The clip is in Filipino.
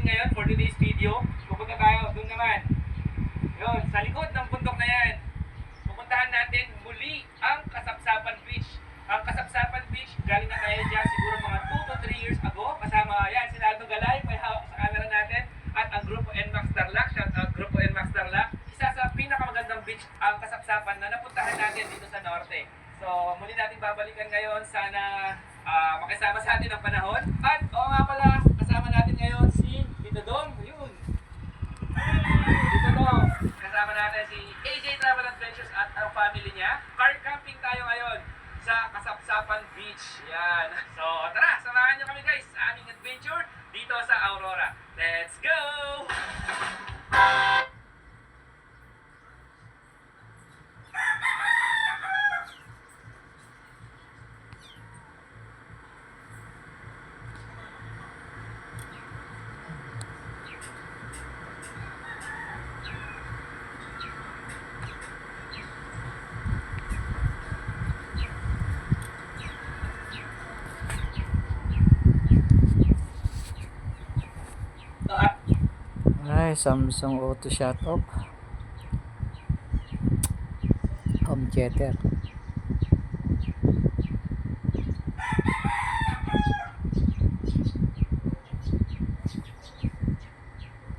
ngayon for today's video. Pupunta tayo doon naman. Yun, sa likod ng bundok na yan. Pupuntahan natin muli ang Kasapsapan Beach. Ang Kasapsapan Beach, galing na tayo dyan siguro mga 2 to 3 years ago. Kasama yan, si Aldo Galay, may hawak sa camera natin. At ang Grupo NMAX Tarlac, shout out Grupo NMAX Tarlac. Isa sa pinakamagandang beach ang Kasapsapan na napuntahan natin dito sa norte. So, muli natin babalikan ngayon. Sana makisama sa atin ang panahon. At oo nga pala, kasama natin ngayon si Tito Dom. Yun. Tito Dom. Kasama natin si AJ Travel Adventures at ang family niya. Car camping tayo ngayon sa Kasapsapan Beach. Yan. So, tara, samahan niyo kami guys sa aming adventure dito sa Aurora. Let's go! Ay, Samsung Auto Shut Off Home Theater.